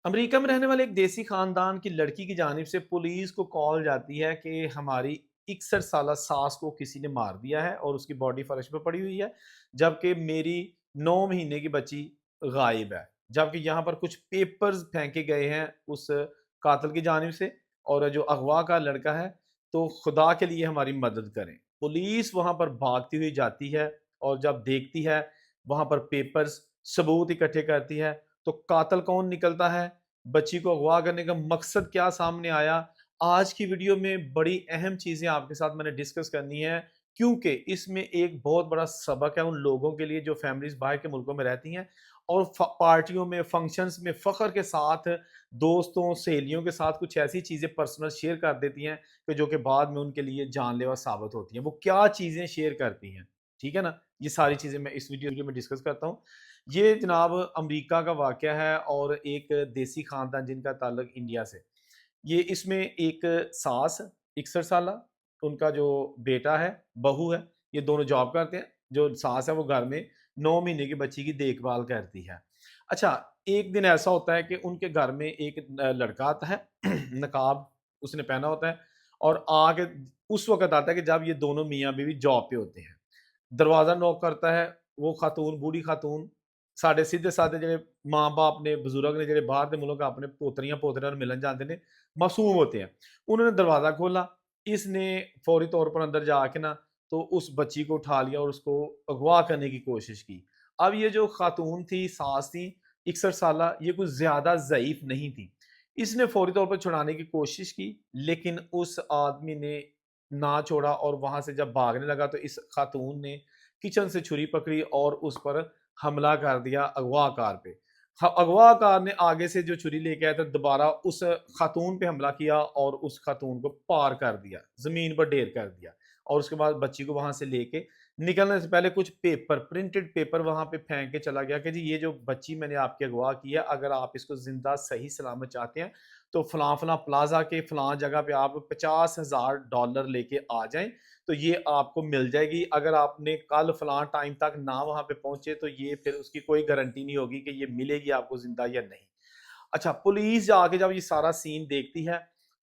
America में रहने वाले एक देसी खानदान की लड़की की जानिब से पुलिस को कॉल जाती है कि हमारी 61 साला सास को किसी ने मार दिया है और उसकी बॉडी फर्श पे पड़ी हुई है, जबकि मेरी 9 महीने की बच्ची गायब है। जबकि यहाँ पर कुछ पेपर्स फेंके गए हैं उस कातिल की जानिब से, और जो अगवा का लड़का है, तो खुदा के लिए हमारी मदद करें। पुलिस वहाँ पर भागती हुई जाती है और जब देखती है वहाँ पर पेपर्स, सबूत इकट्ठे करती है, तो कातिल कौन निकलता है, बच्ची को अगवा करने का मकसद क्या सामने आया। आज की वीडियो में बड़ी अहम चीज़ें आपके साथ मैंने डिस्कस करनी है, क्योंकि इसमें एक बहुत बड़ा सबक है उन लोगों के लिए जो फैमिलीज़ बाहर के मुल्कों में रहती हैं और पार्टियों में, फंक्शंस में फ़ख्र के साथ दोस्तों, सहेलियों के साथ कुछ ऐसी चीज़ें पर्सनल शेयर कर देती हैं कि जो कि बाद में उनके लिए जानलेवा साबित होती हैं। वो क्या चीज़ें शेयर करती हैं, ठीक है ना? ये सारी चीज़ें मैं इस वीडियो में डिस्कस करता हूँ। ये जनाब अमेरिका का वाक़या है और एक देसी ख़ानदान जिनका ताल्लुक इंडिया से। ये इसमें एक सास 61 साला, उनका जो बेटा है, बहू है, ये दोनों जॉब करते हैं। जो सास है वो घर में 9 महीने की बच्ची की देखभाल करती है। अच्छा, एक दिन ऐसा होता है कि उनके घर में एक लड़का आता है, नकाब उसने पहना होता है और आके उस वक़्त आता है कि जब ये दोनों मियाँ-बीवी जॉब पे होते हैं। दरवाज़ा नॉक करता है, वो खातून, बूढ़ी खातून, साढ़े सीधे-साधे जेह्ड़े माँ-बाप ने, बुजुर्ग ने, जेह्ड़े बाहर दे मुल्क अपने पोतरियां पोतरे नाल मिलन जाते ने, मासूम होते हैं। उन्होंने दरवाज़ा खोला, इसने फौरी तौर पर अंदर जाके ना तो उस बच्ची को उठा लिया और उसको अगवा करने की कोशिश की। अब ये जो खातून थी, सास थी, 61 साला, ये कुछ ज़्यादा ज़ईफ़ नहीं थी। इसने फौरी तौर पर छुड़ाने की कोशिश की, लेकिन उस आदमी ने ना छोड़ा और वहाँ से जब भागने लगा तो इस खातून ने किचन से छुरी पकड़ी और उस पर हमला कर दिया अगवाकार पे। अगवाकार ने आगे से जो छुरी लेके आया था दोबारा उस खातून पे हमला किया और उस खातून को पार कर दिया, ज़मीन पर ढेर कर दिया और उसके बाद बच्ची को वहाँ से लेके निकलने से पहले कुछ पेपर, प्रिंटेड पेपर वहाँ पे फेंक के चला गया कि जी ये जो बच्ची मैंने आपकी अगवा की है, अगर आप इसको ज़िंदा सही सलामत चाहते हैं, तो फलाँ-फलाँ प्लाज़ा के फलाँ जगह पे आप $50,000 लेके आ जाएँ, तो ये आपको मिल जाएगी। अगर आपने कल फलाँ टाइम तक ना वहाँ पे पहुँचे तो ये फिर उसकी कोई गारंटी नहीं होगी कि ये मिलेगी आपको ज़िंदा या नहीं। अच्छा, पुलिस जाके जब ये सारा सीन देखती है,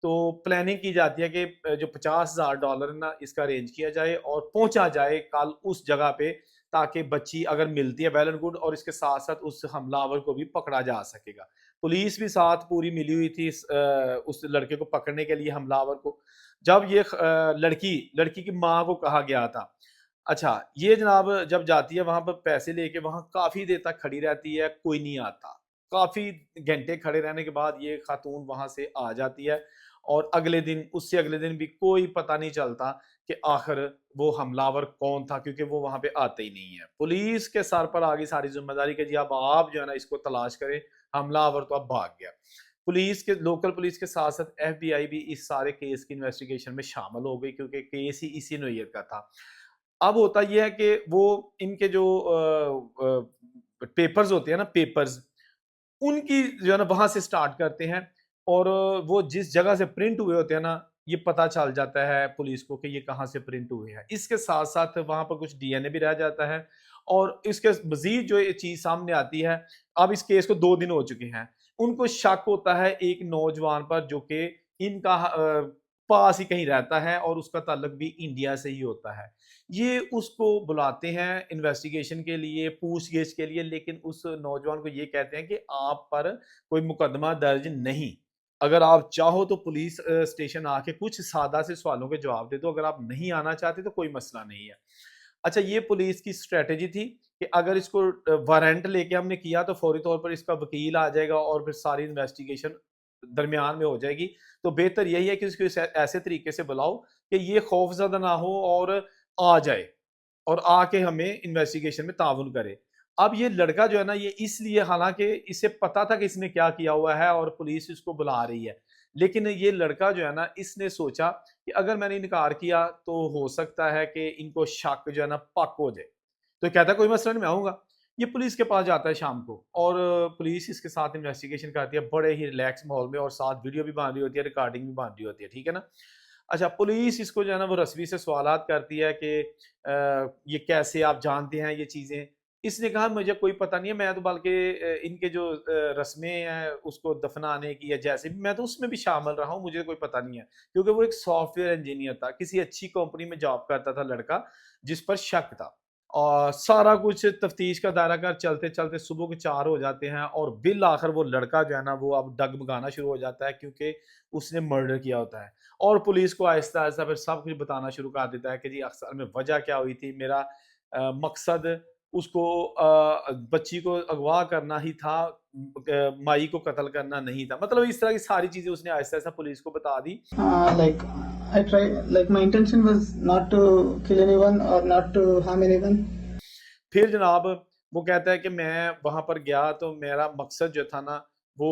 तो प्लानिंग की जाती है कि जो $50,000 है ना, इसका अरेंज किया जाए और पहुँचा जाए कल उस जगह पे, ताकि बच्ची अगर मिलती है वेल एंड गुड और इसके साथ-साथ उस हमलावर को भी पकड़ा जा सकेगा। पुलिस भी साथ पूरी मिली हुई थी उस लड़के को पकड़ने के लिए, हमलावर को। जब ये लड़की की माँ को कहा गया था। अच्छा, ये जनाब जब जाती है वहाँ पर पैसे लेके, वहाँ काफ़ी देर तक खड़ी रहती है, कोई नहीं आता। काफ़ी घंटे खड़े रहने के बाद ये खातून वहाँ से आ जाती है और उससे अगले दिन भी कोई पता नहीं चलता कि आखिर वो हमलावर कौन था, क्योंकि वो वहाँ पे आते ही नहीं है। पुलिस के सर पर आ गई सारी ज़िम्मेदारी कि जी अब आप जो है ना इसको तलाश करें, हमलावर तो अब भाग गया। लोकल पुलिस के साथ-साथ एफबीआई भी इस सारे केस की इन्वेस्टिगेशन में शामिल हो गई, क्योंकि केस ही इसी नोयत का था। अब होता ये है कि वो इनके जो पेपर्स होते हैं ना, पेपर्स, उनकी जो है ना वहाँ से स्टार्ट करते हैं और वो जिस जगह से प्रिंट हुए होते हैं ना, ये पता चल जाता है पुलिस को कि ये कहाँ से प्रिंट हुए हैं। इसके साथ-साथ वहाँ पर कुछ डीएनए भी रह जाता है और इसके मज़ीद जो ये चीज़ सामने आती है, अब इस केस को 2 दिन हो चुके हैं। उनको शक होता है एक नौजवान पर जो कि इनका पास ही कहीं रहता है और उसका ताल्लुक भी इंडिया से ही होता है। ये उसको बुलाते हैं इन्वेस्टिगेशन के लिए, पूछ-गिछ के लिए, लेकिन उस नौजवान को ये कहते हैं कि आप पर कोई मुकदमा दर्ज नहीं। अगर आप चाहो तो पुलिस स्टेशन आके कुछ सादा से सवालों के जवाब दे दो, अगर आप नहीं आना चाहते तो कोई मसला नहीं है। अच्छा, ये पुलिस की स्ट्रैटेजी थी कि अगर इसको वारंट लेके हमने किया तो फौरी तौर पर इसका वकील आ जाएगा और फिर सारी इन्वेस्टिगेशन दरमियान में हो जाएगी। तो बेहतर यही है कि इसको ऐसे तरीके से बुलाओ कि ये खौफज़दा ना हो और आ जाए और आके हमें इन्वेस्टिगेशन में ताउन करे। अब ये लड़का जो है ना, ये इसलिए, हालाँकि इसे पता था कि इसने क्या किया हुआ है और पुलिस इसको बुला रही है। लेकिन ये लड़का जो है ना, इसने सोचा कि अगर मैंने इनकार किया तो हो सकता है कि इनको शक जो है ना पक्का हो जाए। तो कहता है कोई मसला नहीं, मैं आऊँगा। ये पुलिस के पास जाता है शाम को और पुलिस इसके साथ इन्वेस्टिगेशन करती है बड़े ही रिलैक्स माहौल में और साथ वीडियो भी बन रही होती है, रिकॉर्डिंग भी बन रही होती है, ठीक है ना? अच्छा, पुलिस इसको जो है ना वो रस्मी से सवालात करती है कि ये कैसे आप जानते हैं ये चीज़ें? इसने कहा मुझे कोई पता नहीं है, मैं तो बल्कि इनके जो रस्में हैं उसको दफनाने की या जैसे भी मैं तो उसमें भी शामिल रहा हूँ, मुझे कोई पता नहीं है। क्योंकि वो एक सॉफ्टवेयर इंजीनियर था, किसी अच्छी कंपनी में जॉब करता था लड़का, जिस पर शक था। और सारा कुछ तफ्तीश का दायरा कर चलते-चलते सुबह के 4 हो जाते हैं और बिल आखिर वो लड़का जो है ना वो अब डगमगाना शुरू हो जाता है, क्योंकि उसने मर्डर किया होता है। और पुलिस को आहिस्ता-आहिस्ता फिर सब कुछ बताना शुरू कर देता है कि जी असल में वजह क्या हुई थी, मेरा मकसद उसको बच्ची को अगवा करना ही था, माई को कत्ल करना नहीं था। मतलब इस तरह की सारी चीज़ें उसने आहिस्ता-आहिस्ता पुलिस को बता दी। Like I try, like my intention was not to kill anyone or not to harm anyone. फिर जनाब वो कहता है कि मैं वहाँ पर गया तो मेरा मकसद जो था ना वो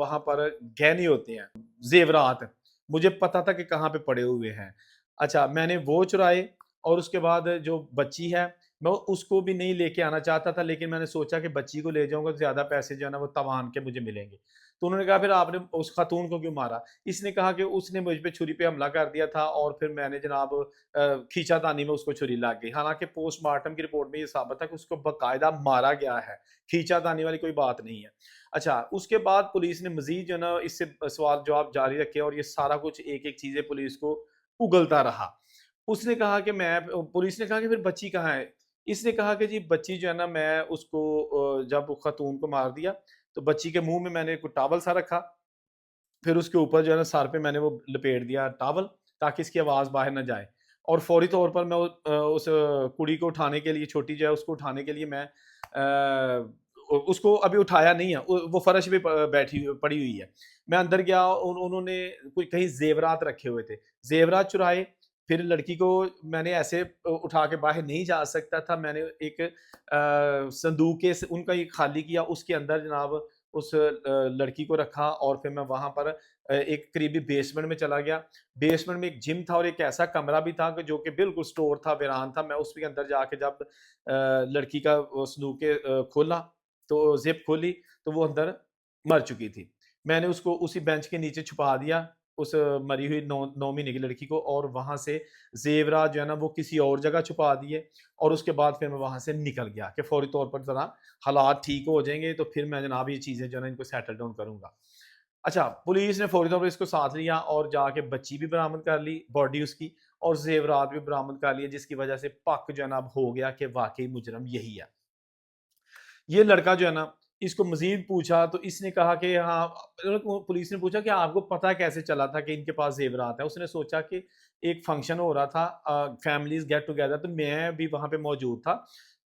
वहाँ पर गहने होते हैं, ज़ेवरात। मुझे पता था कि कहाँ पे पड़े हुए हैं। अच्छा, मैंने वो चुराए और उसके बाद जो बच्ची है, मैं उसको भी नहीं लेके आना चाहता था, लेकिन मैंने सोचा कि बच्ची को ले जाऊँगा तो ज़्यादा पैसे जो है ना वो तवान के मुझे मिलेंगे। तो उन्होंने कहा फिर आपने उस खातून को क्यों मारा? इसने कहा कि उसने मुझ पे छुरी पे हमला कर दिया था और फिर मैंने जनाब खींचातानी में उसको छुरी लग गई। हालाँकि पोस्टमार्टम की रिपोर्ट में ये साबित है कि उसको बाकायदा मारा गया है, खींचातानी वाली कोई बात नहीं है। अच्छा, उसके बाद पुलिस ने मज़ीद जो है ना इससे सवाल-जवाब जारी रखे और ये सारा कुछ एक-एक चीज़ें पुलिस को उगलता रहा। उसने कहा कि पुलिस ने कहा कि फिर बच्ची कहाँ है? इसने कहा कि जी बच्ची जो है ना मैं उसको जब वो खातून को मार दिया, तो बच्ची के मुँह में मैंने कोई टॉवल सा रखा, फिर उसके ऊपर जो है ना सर पे मैंने वो लपेट दिया टॉवल, ताकि इसकी आवाज़ बाहर ना जाए। और फ़ौरी तौर पर मैं उस कुड़ी को उठाने के लिए, छोटी जो है उसको उठाने के लिए मैं उसको अभी उठाया नहीं है, वो फ़र्श पे बैठी पड़ी हुई है। मैं अंदर गया, उन्होंने कोई कहीं ज़ेवरात रखे हुए थे, ज़ेवरात चुराए, फिर लड़की को मैंने ऐसे उठा के बाहर नहीं जा सकता था, मैंने एक संदूक से उनका ये खाली किया, उसके अंदर जनाब उस लड़की को रखा और फिर मैं वहाँ पर एक करीबी बेसमेंट में चला गया। बेसमेंट में एक जिम था और एक ऐसा कमरा भी था कि जो कि बिल्कुल स्टोर था, वीरान था। मैं उसके अंदर जाके जब लड़की का वो संदूक खोला, तो ज़िप खोली, तो वो अंदर मर चुकी थी। मैंने उसको उसी बेंच के नीचे छुपा दिया, उस मरी हुई 9 महीने की लड़की को, और वहाँ से ज़ेवरात जो है ना वो किसी और जगह छुपा दिए और उसके बाद फिर मैं वहाँ से निकल गया कि फौरी तौर पर ज़रा हालात ठीक हो जाएँगे तो फिर मैं जनाब ये चीज़ें जो है ना इनको सेटल डाउन करूँगा। अच्छा, पुलिस ने फौरी तौर पर इसको साथ लिया और जाके बच्ची भी बरामद कर ली, बॉडी उसकी, और ज़ेवरात भी बरामद कर लिए, जिसकी वजह से पक जो है ना अब हो गया कि वाक़ई मुजरिम यही है। ये लड़का जो है ना, इसको मज़ीद पूछा तो इसने कहा कि हाँ, पुलिस ने पूछा कि आपको पता कैसे चला था कि इनके पास ज़ेवरात है? उसने सोचा कि एक फंक्शन हो रहा था, फैमिलीज़ गेट टुगेदर, तो मैं भी वहाँ पे मौजूद था।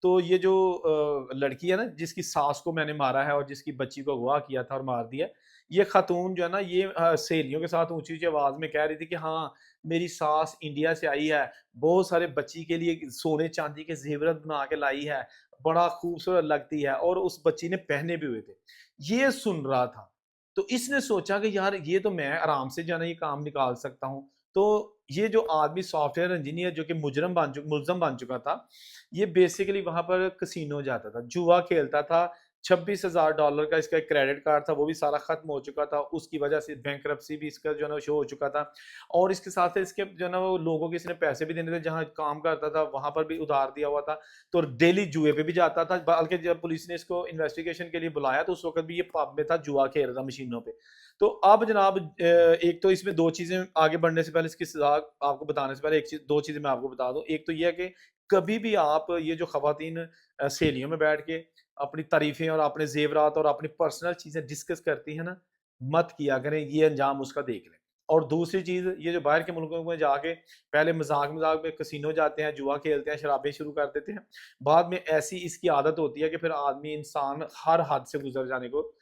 तो ये जो लड़की है ना, जिसकी सास को मैंने मारा है और जिसकी बच्ची को अगवा किया था और मार दिया, ये खातून जो है ना, ये सहेलियों के साथ ऊँची-ऊँची आवाज़ में कह रही थी कि हाँ, मेरी सास इंडिया से आई है, बहुत सारे बच्ची के लिए सोने-चांदी के ज़ेवरात बना के लाई है। बड़ा खूबसूरत लगती है और उस बच्ची ने पहने भी हुए थे। ये सुन रहा था, तो इसने सोचा कि यार ये तो मैं आराम से जो है ना ये काम निकाल सकता हूँ। तो ये जो आदमी सॉफ्टवेयर इंजीनियर जो कि मुल्ज़म बन चुका था, ये बेसिकली वहाँ पर कैसीनो जाता था, जुआ खेलता था। $26,000 का इसका एक क्रेडिट कार्ड था, वो भी सारा खत्म हो चुका था। उसकी वजह से बैंकरप्सी भी इसका जो है ना शो हो चुका था। और इसके साथ इसके जो है ना वो लोगों को इसने पैसे भी देने थे, जहाँ काम करता था वहाँ पर भी उधार दिया हुआ था। तो डेली जुए पे भी जाता था, बल्कि जब पुलिस ने इसको इन्वेस्टिगेशन के लिए बुलाया तो उस वक़्त भी ये पब में था, जुआ खेल रहा था मशीनों पे। तो अब जनाब एक तो इसमें 2 चीज़ें आगे बढ़ने से पहले, इसकी सज़ा आपको बताने से पहले, 2 चीज़ें मैं आपको बता दूँ। एक तो ये है कि कभी भी आप ये जो ख़वातीन सहेलियों में बैठ के अपनी तारीफ़ें और अपने ज़ेवरात और अपनी पर्सनल चीज़ें डिस्कस करती हैं ना, मत किया करें, ये अंजाम उसका देख लें। और दूसरी चीज़, ये जो बाहर के मुल्कों में जाके पहले मज़ाक-मज़ाक में कैसीनो जाते हैं, जुआ खेलते हैं, शराबें शुरू कर देते हैं। बाद में ऐसी इसकी आदत होती है कि फिर आदमी इंसान हर हद से गुज़र जाने को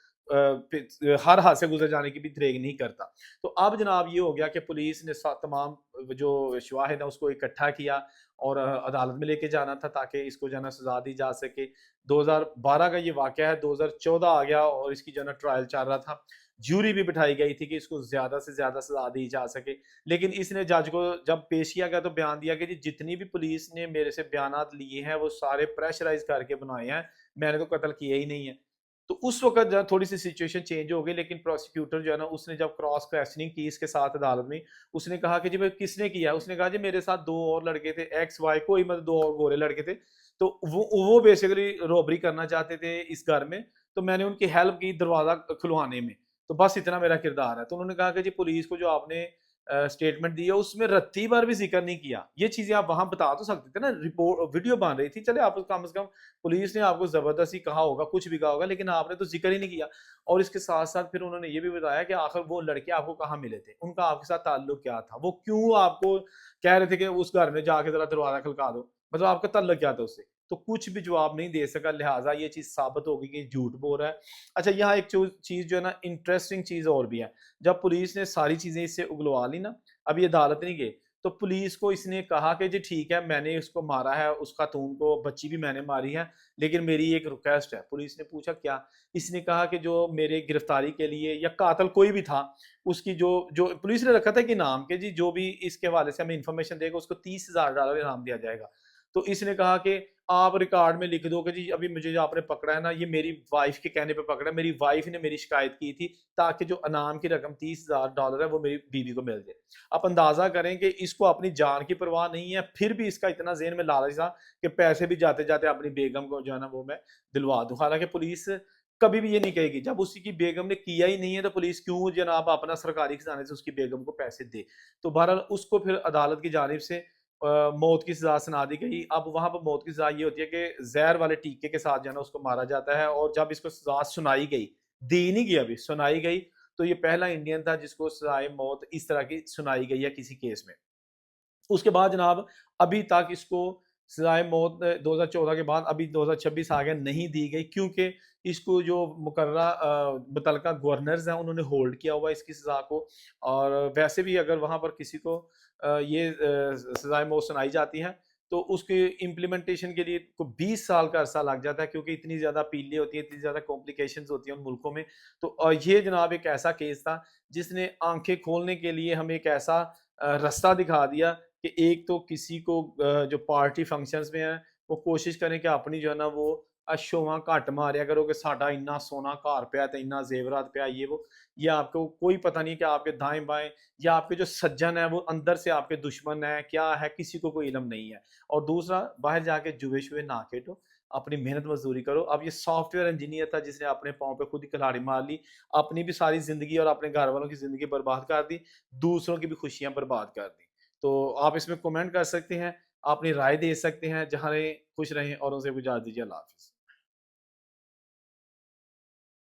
हर हाथ से गुज़र जाने की भी दरेग नहीं करता। तो अब जनाब ये हो गया कि पुलिस ने तमाम जो शवाहिद हैं उसको इकट्ठा किया और अदालत में लेके जाना था ताकि इसको जो है ना सज़ा दी जा सके। 2012 का ये वाक़या है, 2014 आ गया और इसकी जो है ना ट्रायल चल रहा था। ज्यूरी भी बिठाई गई थी कि इसको ज़्यादा से ज़्यादा सज़ा दी जा सके। लेकिन इसने जज को जब पेश किया गया तो बयान दिया कि जी जितनी भी पुलिस ने मेरे से बयानात लिए हैं वो सारे प्रेशराइज़ करके बनाए हैं, मैंने तो कत्ल किया ही नहीं है। तो उस वक़्त जो है थोड़ी-सी सिचुएशन चेंज हो गई, लेकिन प्रोसिक्यूटर जो है ना उसने जब क्रॉस क्वेश्चनिंग की इसके साथ अदालत में, उसने कहा कि जी भाई किसने किया है? उसने कहा जी मेरे साथ 2 और लड़के थे, एक्स, वाई, कोई मतलब 2 और गोरे लड़के थे, तो वो बेसिकली रॉबरी करना चाहते थे इस घर में, तो मैंने उनकी हेल्प की दरवाज़ा खुलवाने में। तो बस इतना मेरा किरदार है। तो उन्होंने कहा कि जी पुलिस को जो आपने स्टेटमेंट दी है उसमें रत्ती भर भी ज़िक्र नहीं किया। ये चीज़ें आप वहाँ बता तो सकते थे ना, वीडियो बन रही थी, चले आप कम से कम पुलिस ने आपको ज़बरदस्ती कहा होगा, कुछ भी कहा होगा, लेकिन आपने तो ज़िक्र ही नहीं किया। और इसके साथ-साथ फिर उन्होंने ये भी बताया कि आखिर वो लड़के आपको कहाँ मिले थे? उनका आपके साथ ताल्लुक क्या था? वो क्यों आपको कह रहे थे कि उस घर में जाके ज़रा दरवाज़ा खड़का दो? मतलब आपका ताल्लुक क्या था उससे? तो कुछ भी जवाब नहीं दे सका, लिहाज़ा ये चीज़ साबित हो गई कि झूठ बोल रहा है। अच्छा, यहाँ एक चीज़ जो है ना, इंटरेस्टिंग चीज़ और भी है। जब पुलिस ने सारी चीज़ें इससे उगलवा ली ना, अब ये अदालत नहीं गए, तो पुलिस को इसने कहा कि जी ठीक है, मैंने उसको मारा है, उस खातून को, बच्ची भी मैंने मारी है, लेकिन मेरी एक रिक्वेस्ट है। पुलिस ने पूछा क्या? इसने कहा कि जो मेरे गिरफ्तारी के लिए, या कातिल कोई भी था, उसकी जो जो पुलिस ने रखा था कि इनाम के, जी जो भी इसके हवाले से हमें इन्फॉर्मेशन देगा उसको $30,000 इनाम दिया जाएगा। तो इसने कहा कि आप रिकॉर्ड में लिख दो कि जी अभी मुझे जो आपने पकड़ा है ना, ये मेरी वाइफ के कहने पे पकड़ा है, मेरी वाइफ ने मेरी शिकायत की थी, ताकि जो इनाम की रकम $30,000 है वो मेरी बीवी को मिल जाए। आप अंदाजा करें कि इसको अपनी जान की परवाह नहीं है, फिर भी इसका इतना ज़हन में लालच था कि पैसे भी जाते-जाते अपनी बेगम को जो है ना वो मैं दिलवा दूँ। हालाँकि पुलिस कभी भी ये नहीं कहेगी, जब उसी की बेगम ने किया ही नहीं है तो पुलिस क्यों जनाब अपना सरकारी खजाने से उसकी बेगम को पैसे दे। तो बहरहाल उसको फिर अदालत की जानिब से मौत की सज़ा सुना दी गई। अब वहाँ पर मौत की सज़ा ये होती है कि ज़हर वाले टीके के साथ जो है ना उसको मारा जाता है, और जब इसको सज़ा सुनाई गई, दी नहीं गई अभी, सुनाई गई, तो ये पहला इंडियन था जिसको सज़ाए मौत इस तरह की सुनाई गई है किसी केस में। उसके बाद जनाब अभी तक इसको सज़ाए मौत 2014 के बाद अभी 2026 आ गया, नहीं दी गई, क्योंकि इसको जो मुकर्रा मुतल्लका गवर्नर्स हैं उन्होंने होल्ड किया हुआ है इसकी सज़ा को। और वैसे भी अगर वहाँ पर किसी को ये सज़ाए मौत सुनाई जाती है, तो उसके इम्प्लीमेंटेशन के लिए को 20 साल का अरसा लग जाता है, क्योंकि इतनी ज़्यादा अपीलें होती हैं, इतनी ज़्यादा कॉम्प्लिकेशंस होती हैं उन मुल्कों में। तो ये जनाब एक ऐसा केस था जिसने आँखें खोलने के लिए हमें एक ऐसा रास्ता दिखा दिया कि एक तो किसी को जो पार्टी फंक्शंस में है, वो कोशिश करें कि अपनी जो है ना वो शोआं घट मारिया करो कि साडा इन्ना सोना घर पिया ते इन्ना ज़ेवरात पिया ये वो। ये आपको कोई पता नहीं कि आपके दाएँ-बाएँ या आपके जो सज्जन हैं वो अंदर से आपके दुश्मन हैं, क्या है, किसी को कोई इल्म नहीं है। और दूसरा, बाहर जाके जुए-शुए ना खेलो, अपनी मेहनत मज़दूरी करो। अब ये सॉफ्टवेयर इंजीनियर था जिसने अपने पाँव पे खुद ही कुल्हाड़ी मार ली, अपनी भी सारी ज़िंदगी और अपने घरवालों की ज़िंदगी बर्बाद कर दी, दूसरों की भी खुशियाँ बर्बाद कर दी। तो आप इसमें कमेंट कर सकते हैं, अपनी राय दे सकते हैं, जहाँ रहें खुश रहें और उनसे गुज़ार दीजिए अल्लाह हाफ़िज़।